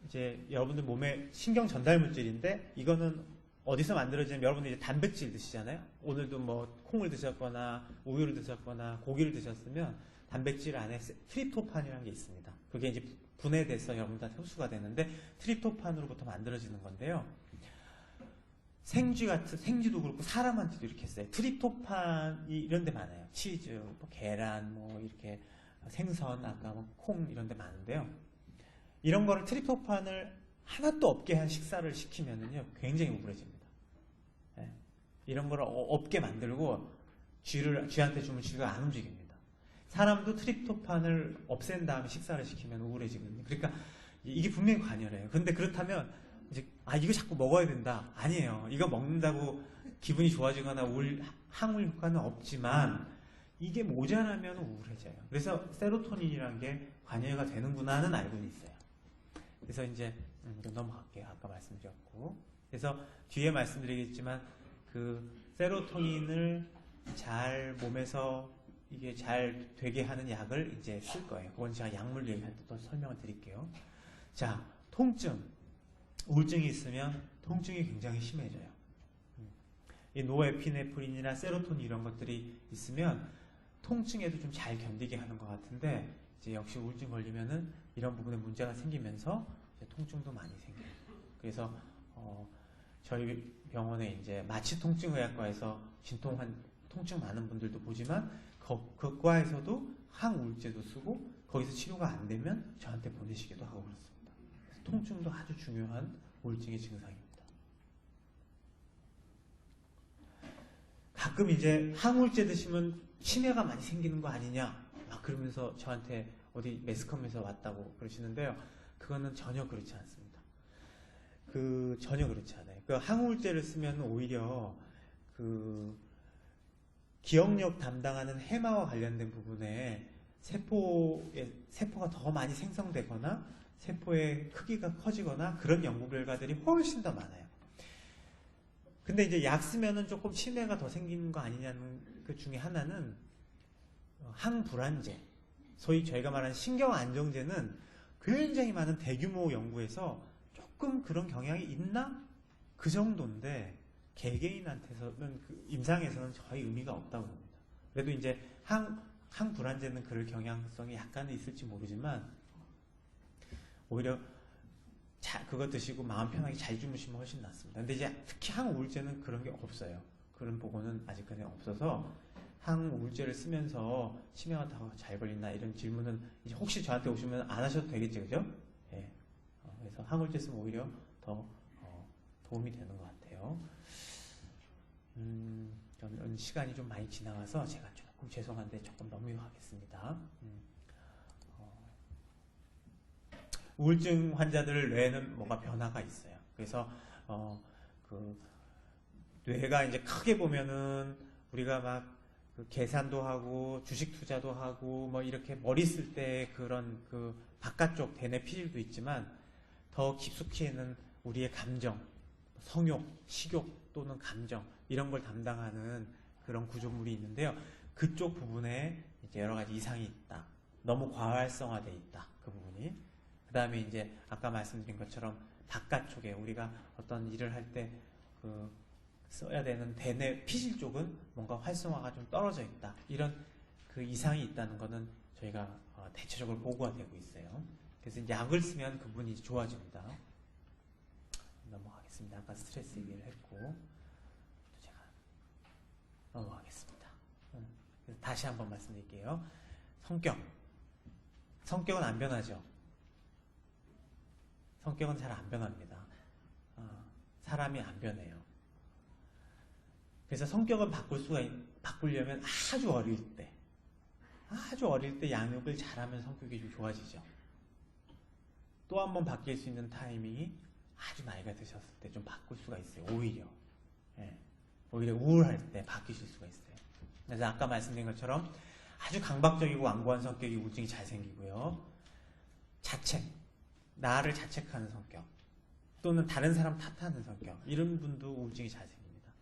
이제 여러분들 몸의 신경 전달 물질인데, 이거는 어디서 만들어지냐면 여러분들 이제 단백질 드시잖아요. 오늘도 뭐 콩을 드셨거나 우유를 드셨거나 고기를 드셨으면 단백질 안에 트립토판이라는 게 있습니다. 그게 이제 분해돼서 여러분들한테 흡수가 되는데 트립토판으로부터 만들어지는 건데요. 생쥐도 그렇고 사람한테도 이렇게 있어요. 트립토판이 이런 데 많아요. 치즈, 뭐 계란, 뭐 이렇게 생선, 아까 뭐 콩 이런 데 많은데요. 이런 거를 트립토판을 하나도 없게 한 식사를 시키면은요, 굉장히 우울해집니다. 네. 이런 거를 없게 만들고 쥐한테 주면 쥐가 안 움직입니다. 사람도 트립토판을 없앤 다음에 식사를 시키면 우울해지거든요. 그러니까 이게 분명히 관여해요. 근데 그렇다면 이제 이거 자꾸 먹어야 된다. 아니에요. 이거 먹는다고 기분이 좋아지거나 항우울 효과는 없지만 이게 모자라면 우울해져요. 그래서 세로토닌이라는 게 관여가 되는구나는 알고는 있어요. 그래서 이제 넘어갈게요. 아까 말씀드렸고. 그래서 뒤에 말씀드리겠지만 그 세로토닌을 잘 몸에서 이게 잘 되게 하는 약을 이제 쓸 거예요. 그건 제가 약물 얘기할 때 또 설명을 드릴게요. 자, 통증. 우울증이 있으면 통증이 굉장히 심해져요. 이 노에피네프린이나 세로토닌 이런 것들이 있으면 통증에도 좀 잘 견디게 하는 것 같은데, 이제 역시 우울증 걸리면은 이런 부분에 문제가 생기면서 이제 통증도 많이 생겨요. 그래서 저희 병원에 이제 마취통증의학과에서 통증 많은 분들도 보지만 그 과에서도 항우울제도 쓰고 거기서 치료가 안 되면 저한테 보내시기도 하고 그렇습니다. 통증도 아주 중요한 우울증의 증상입니다. 가끔 이제 항우울제 드시면 치매가 많이 생기는 거 아니냐 막 그러면서 저한테 어디 매스컴에서 왔다고 그러시는데요. 그거는 전혀 그렇지 않습니다. 전혀 그렇지 않아요. 그 항우울제를 쓰면 오히려 그 기억력 담당하는 해마와 관련된 부분에 세포가 더 많이 생성되거나 세포의 크기가 커지거나 그런 연구 결과들이 훨씬 더 많아요. 근데 이제 약 쓰면은 조금 치매가 더 생기는 거 아니냐는 그 중에 하나는 항불안제, 소위 저희가 말하는 신경안정제는 굉장히 많은 대규모 연구에서 조금 그런 경향이 있나? 그 정도인데 개개인한테서는 임상에서는 거의 의미가 없다고 봅니다. 그래도 이제 항불안제는 그럴 경향성이 약간은 있을지 모르지만 오히려 그거 드시고 마음 편하게 잘 주무시면 훨씬 낫습니다. 근데 이제 특히 항우울제는 그런 게 없어요. 그런 보고는 아직까지 없어서 항우울제를 쓰면서 치매가 더 잘 걸린다 이런 질문은 이제 혹시 저한테 오시면 안 하셔도 되겠죠, 그죠? 예. 그래서 항우울제 쓰면 오히려 더 도움이 되는 것 같아요. 저는 시간이 좀 많이 지나가서 제가 조금 죄송한데 조금 넘어가겠습니다. 우울증 환자들 뇌에는 뭔가 변화가 있어요. 그래서 그 뇌가 이제 크게 보면은 우리가 막 그 계산도 하고 주식 투자도 하고 뭐 이렇게 머리 쓸 때 그런 그 바깥쪽 대뇌 피질도 있지만 더 깊숙이는 우리의 감정, 성욕, 식욕 또는 감정 이런 걸 담당하는 그런 구조물이 있는데요. 그쪽 부분에 이제 여러 가지 이상이 있다. 너무 과활성화돼 있다. 그 부분이. 그 다음에 이제 아까 말씀드린 것처럼 바깥쪽에 우리가 어떤 일을 할 때 써야 되는 대뇌 피질 쪽은 뭔가 활성화가 좀 떨어져 있다. 이런 그 이상이 있다는 거는 저희가 대체적으로 보고가 되고 있어요. 그래서 약을 쓰면 그 부분이 좋아집니다. 넘어가겠습니다. 아까 스트레스 얘기를 했고 또 제가 넘어가겠습니다. 그래서 다시 한번 말씀드릴게요. 성격은 안 변하죠. 성격은 잘 안 변합니다. 사람이 안 변해요. 그래서 성격을 바꾸려면 아주 어릴 때 양육을 잘하면 성격이 좀 좋아지죠. 또 한 번 바뀔 수 있는 타이밍이 아주 나이가 드셨을 때 좀 바꿀 수가 있어요. 오히려 우울할 때 바뀌실 수가 있어요. 그래서 아까 말씀드린 것처럼 아주 강박적이고 완고한 성격이 우울증이 잘 생기고요. 자책, 나를 자책하는 성격, 또는 다른 사람 탓하는 성격, 이런 분도 우울증이 잘 생깁니다.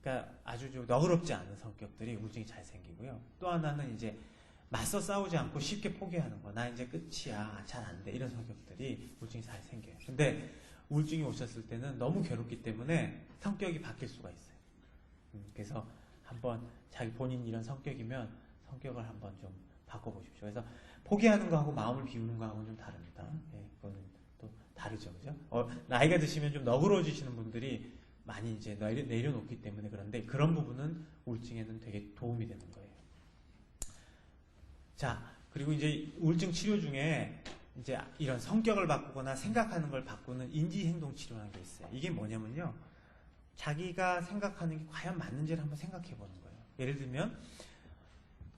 그러니까 아주 좀 너그럽지 않은 성격들이 우울증이 잘 생기고요. 또 하나는 이제 맞서 싸우지 않고 쉽게 포기하는 거, 나 이제 끝이야, 잘 안 돼, 이런 성격들이 우울증이 잘 생겨요. 근데 우울증이 오셨을 때는 너무 괴롭기 때문에 성격이 바뀔 수가 있어요. 그래서 한번 자기 본인 이런 성격이면 성격을 한번 좀 바꿔보십시오. 그래서 포기하는 거하고 마음을 비우는 거하고는 좀 다릅니다. 예, 그거는 또 다르죠, 그죠? 나이가 드시면 좀 너그러워지시는 분들이 많이 이제 내려놓기 때문에 그런데 그런 부분은 우울증에는 되게 도움이 되는 거예요. 자, 그리고 이제 우울증 치료 중에 이제 이런 성격을 바꾸거나 생각하는 걸 바꾸는 인지행동 치료라는 게 있어요. 이게 뭐냐면요, 자기가 생각하는 게 과연 맞는지를 한번 생각해 보는 거예요. 예를 들면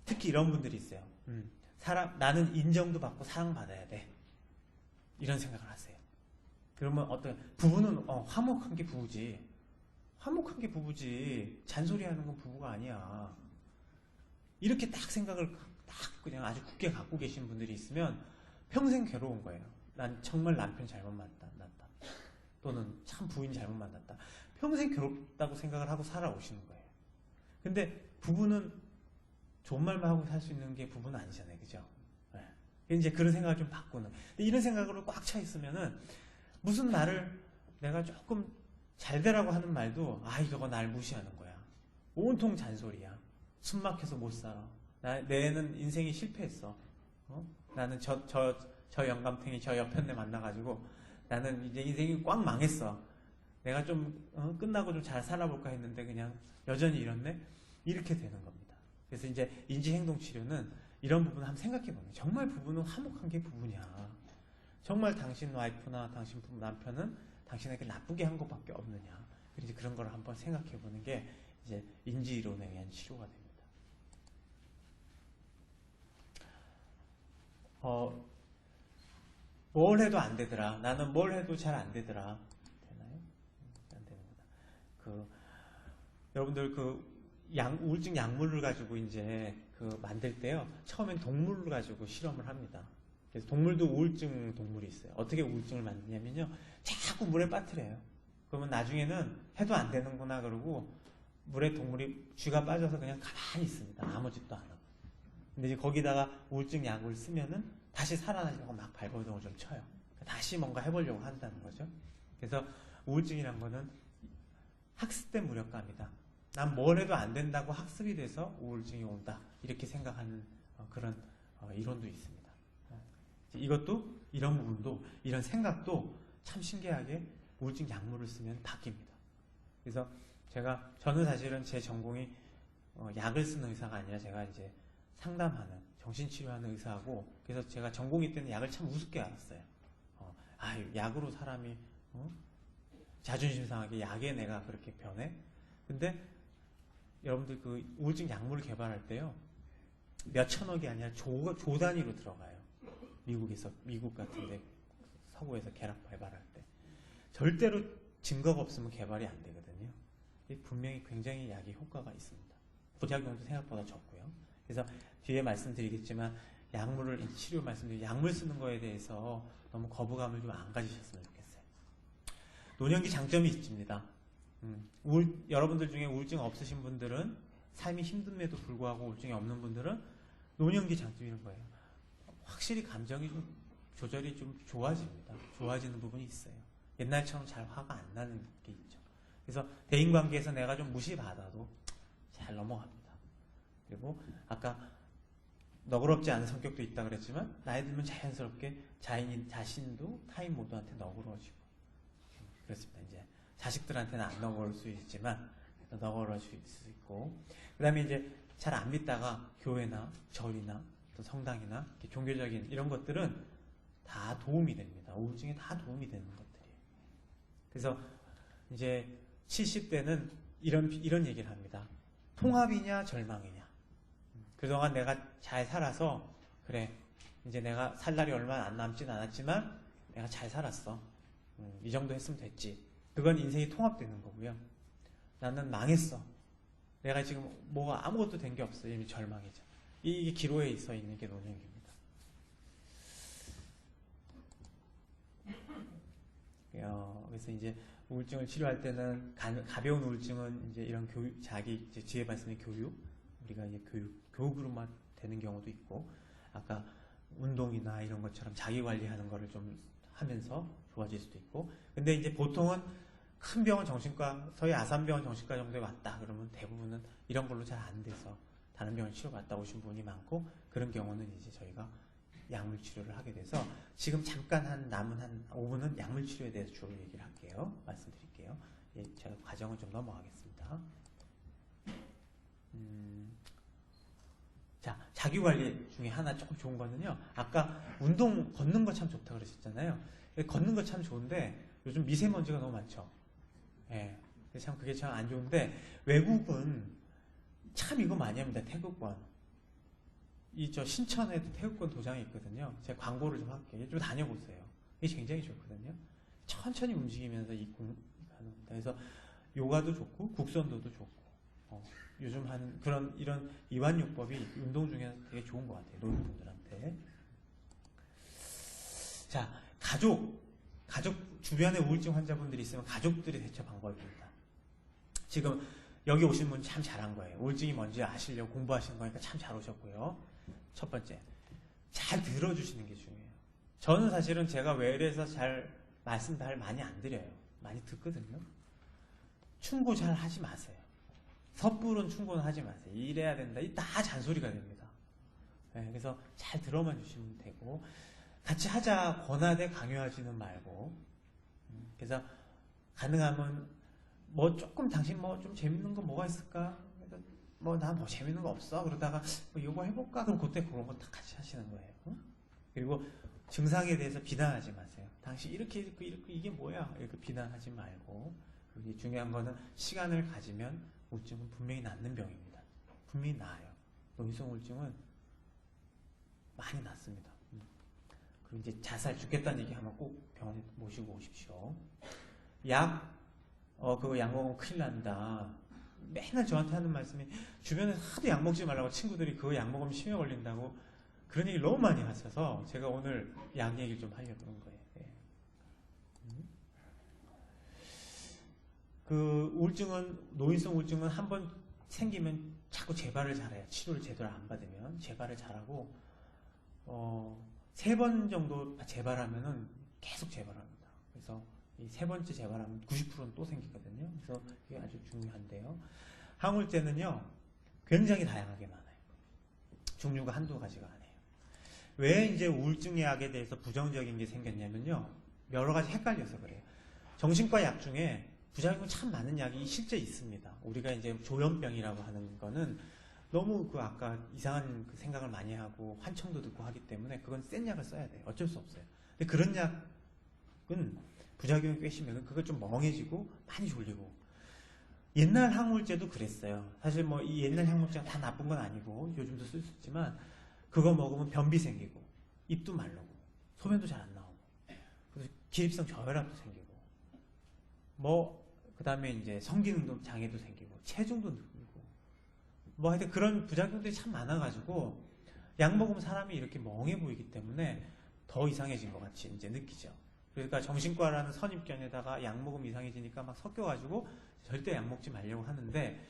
특히 이런 분들이 있어요. 나는 인정도 받고 사랑받아야 돼, 이런 생각을 하세요. 그러면 부부는 화목한 게 부부지, 화목한 게 부부지 잔소리하는 건 부부가 아니야, 이렇게 딱 생각을 딱 그냥 아주 굳게 갖고 계신 분들이 있으면 평생 괴로운 거예요. 난 정말 남편 잘못 만났다, 또는 참 부인 잘못 만났다, 평생 괴롭다고 생각을 하고 살아오시는 거예요. 근데 부부는 좋은 말만 하고 살 수 있는 게 부부는 아니잖아요, 그죠? 네. 이제 그런 생각을 좀 바꾸는. 이런 생각으로 꽉 차 있으면은 무슨 말을 내가 조금 잘 되라고 하는 말도 이거 날 무시하는 거야, 온통 잔소리야, 숨 막혀서 못 살아, 내는 인생이 실패했어, 나는 저 영감탱이 저 옆편네 만나가지고 나는 이제 인생이 꽉 망했어, 내가 좀 끝나고 좀 잘 살아볼까 했는데 그냥 여전히 이렇네, 이렇게 되는 겁니다. 그래서 이제 인지행동치료는 이런 부분을 한번 생각해보는 거예요. 정말 부부는 화목한 게 부부냐, 정말 당신 와이프나 당신 남편은 당신에게 나쁘게 한 것밖에 없느냐, 이제 그런 걸 한번 생각해보는 게 이제 인지이론에 의한 치료가 됩니다. 뭘 해도 안 되더라, 나는 뭘 해도 잘 안 되더라, 되나요? 안 되는구나. 여러분들 우울증 약물을 가지고 이제 만들 때요, 처음엔 동물을 가지고 실험을 합니다. 그래서 동물도 우울증 동물이 있어요. 어떻게 우울증을 만드냐면요, 자꾸 물에 빠뜨려요. 그러면 나중에는 해도 안 되는구나 그러고 물에 동물이 쥐가 빠져서 그냥 가만히 있습니다. 아무 짓도 안 하고. 근데 이제 거기다가 우울증 약을 쓰면은 다시 살아나려고 막 발버둥을 좀 쳐요. 다시 뭔가 해보려고 한다는 거죠. 그래서 우울증이란 거는 학습된 무력감이다. 난 뭘 해도 안 된다고 학습이 돼서 우울증이 온다, 이렇게 생각하는 그런 이론도 있습니다. 이것도, 이런 부분도, 이런 생각도 참 신기하게 우울증 약물을 쓰면 바뀝니다. 그래서 저는 사실은 제 전공이 약을 쓰는 의사가 아니라 제가 이제 상담하는, 정신치료하는 의사하고, 그래서 제가 전공의 때는 약을 참 우습게 알았어요. 약으로 사람이 자존심 상하게 약에 내가 그렇게 변해? 근데 여러분들 우울증 약물을 개발할 때요, 몇 천억이 아니라 조 단위로 들어가요. 미국 같은데 서구에서 개발할 때 절대로 증거가 없으면 개발이 안 되거든요. 분명히 굉장히 약의 효과가 있습니다. 부작용도 생각보다 적고요. 그래서 뒤에 말씀드리겠지만 치료 말씀드리고 약물 쓰는 거에 대해서 너무 거부감을 좀 안 가지셨으면 좋겠어요. 노년기 장점이 있습니다. 여러분들 중에 우울증 없으신 분들은, 삶이 힘듦에도 불구하고 우울증이 없는 분들은 노년기 장점이 이런 거예요. 확실히 감정이 좀 조절이 좀 좋아집니다. 좋아지는 부분이 있어요. 옛날처럼 잘 화가 안 나는 게 있죠. 그래서 대인관계에서 내가 좀 무시받아도 잘 넘어갑니다. 그리고 아까 너그럽지 않은 성격도 있다 그랬지만 나이 들면 자연스럽게 자신도 타인 모두한테 너그러워지고 그렇습니다. 이제 자식들한테는 안 너그러울 수 있지만 너그러울 수 있고, 그 다음에 이제 잘 안 믿다가 교회나 절이나 또 성당이나 종교적인 이런 것들은 다 도움이 됩니다. 우울증에 다 도움이 되는 것들이에요. 그래서 이제 70대는 이런 얘기를 합니다. 통합이냐 절망이냐. 그동안 내가 잘 살아서 그래, 이제 내가 살 날이 얼마 안 남진 않았지만 내가 잘 살았어, 이 정도 했으면 됐지. 그건 인생이 통합되는 거고요. 나는 망했어. 내가 지금 뭐가 아무것도 된 게 없어. 이미 절망이죠. 이게 기로에 서 있는 게 노년기입니다. 그래서 이제 우울증을 치료할 때는 가벼운 우울증은 이제 이런 교육, 자기 이제 뒤에 말씀의 교육, 우리가 이제 교육으로만 되는 경우도 있고, 아까 운동이나 이런 것처럼 자기 관리하는 거를 좀 하면서 좋아질 수도 있고, 근데 이제 보통은 큰 병원 정신과, 서희 아산병원 정신과 정도에 왔다 그러면 대부분은 이런 걸로 잘 안 돼서 다른 병원 치료 갔다 오신 분이 많고, 그런 경우는 이제 저희가 약물 치료를 하게 돼서 지금 잠깐 남은 한 5분은 약물 치료에 대해서 주로 얘기를 할게요. 말씀드릴게요. 예, 제가 과정을 좀 넘어가겠습니다. 자, 자기관리 중에 하나 조금 좋은 거는요. 아까 운동, 걷는 거 참 좋다 그러셨잖아요. 걷는 거 참 좋은데 요즘 미세먼지가 너무 많죠. 예, 참 그게 참 안 좋은데 외국은 참 이거 많이 합니다. 태극권. 저 신천에도 태극권 도장이 있거든요. 제가 광고를 좀 할게요. 좀 다녀보세요. 이게 굉장히 좋거든요. 천천히 움직이면서 가는 겁니다. 그래서 요가도 좋고 국선도도 좋고 요즘 하는 이런 이완요법이 운동 중에 되게 좋은 것 같아요. 노인분들한테. 자, 가족 주변에 우울증 환자분들이 있으면 가족들이 대처 방법입니다. 지금 여기 오신 분 참 잘한 거예요. 우울증이 뭔지 아시려고 공부하시는 거니까 참 잘 오셨고요. 첫 번째, 잘 들어주시는 게 중요해요. 저는 사실은 제가 외래에서 잘 말씀 잘 많이 안 드려요. 많이 듣거든요. 충고 잘 하지 마세요. 섣부른 충고는 하지 마세요. 이래야 된다. 이 다 잔소리가 됩니다. 네, 그래서 잘 들어만 주시면 되고, 같이 하자 권하되 강요하지는 말고, 그래서 가능하면 뭐 조금 당신 뭐 좀 재밌는 거 뭐가 있을까? 나 뭐 재밌는 거 없어? 그러다가 뭐 이거 해볼까? 그럼 그때 그런 거 다 같이 하시는 거예요. 그리고 증상에 대해서 비난하지 마세요. 당신 이렇게 이게 뭐야? 이렇게 비난하지 말고, 그리고 중요한 거는 시간을 가지면 우울증은 분명히 낫는 병입니다. 분명히 나아요. 노인성 우울증은 많이 낫습니다. 그리고 이제 자살 죽겠다는 얘기 하면 꼭 병원에 모시고 오십시오. 그거 약 먹으면 큰일 난다. 맨날 저한테 하는 말씀이, 주변에 하도 약 먹지 말라고 친구들이 그거 약 먹으면 심해 걸린다고 그런 얘기를 너무 많이 하셔서 제가 오늘 약 얘기를 좀 하려고 그런 거예요. 예. 그 노인성 우울증은 한번 생기면 자꾸 재발을 잘해요. 치료를 제대로 안 받으면 재발을 잘하고 3번 정도 재발하면은 계속 재발합니다. 그래서 이 3번째 재발하면 90%는 또 생기거든요. 그래서 그게 아주 중요한데요. 항우울제는요 굉장히 다양하게 많아요. 종류가 한두 가지가 아니에요. 왜 이제 우울증 약에 대해서 부정적인 게 생겼냐면요, 여러 가지 헷갈려서 그래요. 정신과 약 중에 부작용이 참 많은 약이 실제 있습니다. 우리가 이제 조현병이라고 하는 거는 너무 아까 이상한 생각을 많이 하고 환청도 듣고 하기 때문에 그건 센 약을 써야 돼요. 어쩔 수 없어요. 근데 그런 약은 부작용이 꽤 심해요. 그거 좀 멍해지고 많이 졸리고. 옛날 항우울제도 그랬어요. 사실 뭐 이 옛날 항우울제가 다 나쁜 건 아니고 요즘도 쓸 수 있지만, 그거 먹으면 변비 생기고 입도 마르고 소변도 잘 안 나오고, 그래서 기립성 저혈압도 생기고, 그 다음에 이제 성기능 장애도 생기고 체중도 늘고, 하여튼 그런 부작용들이 참 많아가지고 약 먹으면 사람이 이렇게 멍해 보이기 때문에 더 이상해진 것 같이 이제 느끼죠. 그러니까 정신과라는 선입견에다가 약 먹으면 이상해지니까 막 섞여가지고 절대 약 먹지 말려고 하는데,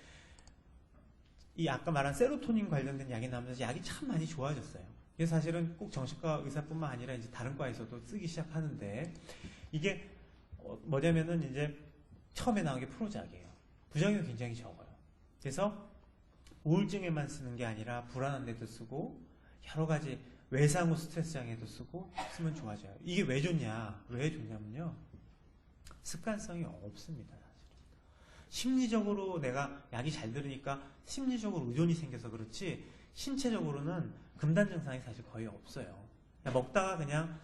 이 아까 말한 세로토닌 관련된 약이 나오면서 약이 참 많이 좋아졌어요. 그래서 사실은 꼭 정신과 의사뿐만 아니라 이제 다른 과에서도 쓰기 시작하는데, 이게 뭐냐면은 이제 처음에 나온 게 프로작이에요. 부작용이 굉장히 적어요. 그래서 우울증에만 쓰는 게 아니라 불안한 데도 쓰고 여러 가지 외상 후 스트레스 장애도 쓰면 좋아져요. 이게 왜 좋냐면요, 습관성이 없습니다. 사실은. 심리적으로 내가 약이 잘 들으니까 심리적으로 의존이 생겨서 그렇지, 신체적으로는 금단 증상이 사실 거의 없어요. 그냥 먹다가 그냥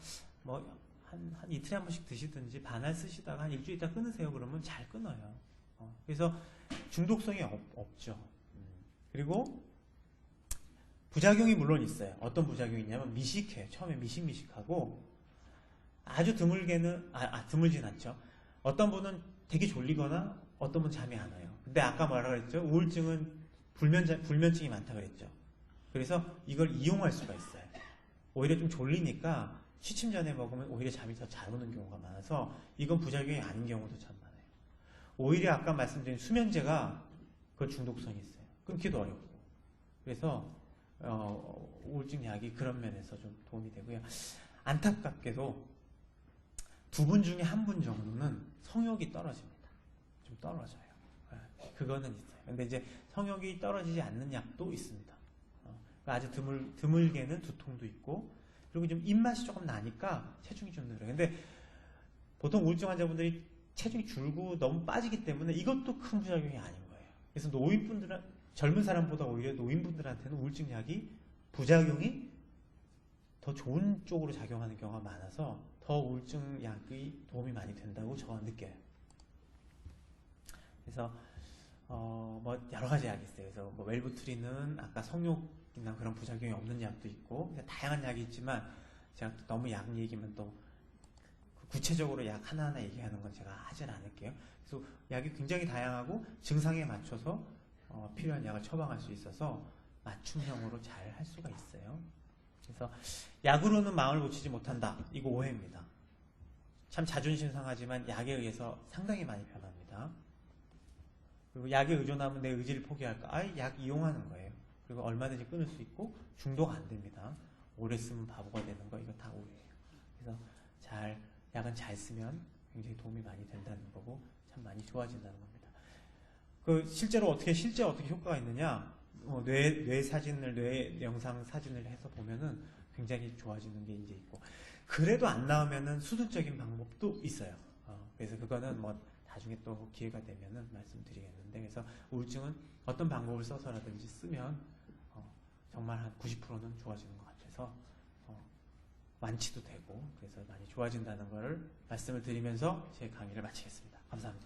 한 이틀에 한 번씩 드시든지 반알 쓰시다가 한 일주일 있다 끊으세요. 그러면 잘 끊어요. 그래서 중독성이 없죠. 그리고 부작용이 물론 있어요. 어떤 부작용이 있냐면 미식해요. 처음에 미식하고 아주 드물게는 드물진 않죠. 어떤 분은 되게 졸리거나 어떤 분은 잠이 안 와요. 근데 아까 뭐라 그랬죠? 우울증은 불면증이 많다 그랬죠. 그래서 이걸 이용할 수가 있어요. 오히려 좀 졸리니까 취침 전에 먹으면 오히려 잠이 더 잘 오는 경우가 많아서 이건 부작용이 아닌 경우도 참 많아요. 오히려 아까 말씀드린 수면제가 그 중독성이 있어요. 끊기도 어렵고. 그래서 우울증 약이 그런 면에서 좀 도움이 되고요. 안타깝게도 두 분 중에 한 분 정도는 성욕이 떨어집니다. 좀 떨어져요. 그거는 있어요. 근데 이제 성욕이 떨어지지 않는 약도 있습니다. 아주 드물게는 두통도 있고, 그리고 좀 입맛이 조금 나니까 체중이 좀 늘어요. 근데 보통 우울증 환자분들이 체중이 줄고 너무 빠지기 때문에 이것도 큰 부작용이 아닌 거예요. 그래서 젊은 사람보다 오히려 노인분들한테는 우울증 약이 부작용이 더 좋은 쪽으로 작용하는 경우가 많아서 더 우울증 약이 도움이 많이 된다고 저는 느껴요. 그래서 뭐 여러 가지 약이 있어요. 그래서 뭐 웰부트린은 아까 성욕이나 그런 부작용이 없는 약도 있고 다양한 약이 있지만 제가 너무 약 얘기면 또 구체적으로 약 하나하나 얘기하는 건 제가 하진 않을게요. 그래서 약이 굉장히 다양하고 증상에 맞춰서 필요한 약을 처방할 수 있어서 맞춤형으로 잘 할 수가 있어요. 그래서 약으로는 마음을 고치지 못한다. 이거 오해입니다. 참 자존심 상하지만 약에 의해서 상당히 많이 변합니다. 그리고 약에 의존하면 내 의지를 포기할까? 아예 약 이용하는 거예요. 그리고 얼마든지 끊을 수 있고 중독 안 됩니다. 오래 쓰면 바보가 되는 거 이거 다 오해예요. 그래서 약은 잘 쓰면 굉장히 도움이 많이 된다는 거고 참 많이 좋아진다는 겁니다. 실제 어떻게 효과가 있느냐? 뇌 사진을, 뇌 영상 사진을 해서 보면은 굉장히 좋아지는 게 이제 있고, 그래도 안 나오면은 수술적인 방법도 있어요. 그래서 그거는 뭐 나중에 또 기회가 되면은 말씀드리겠는데, 그래서 우울증은 어떤 방법을 써서라든지 쓰면 정말 한 90%는 좋아지는 것 같아서 완치도 되고, 그래서 많이 좋아진다는 걸 말씀을 드리면서 제 강의를 마치겠습니다. 감사합니다.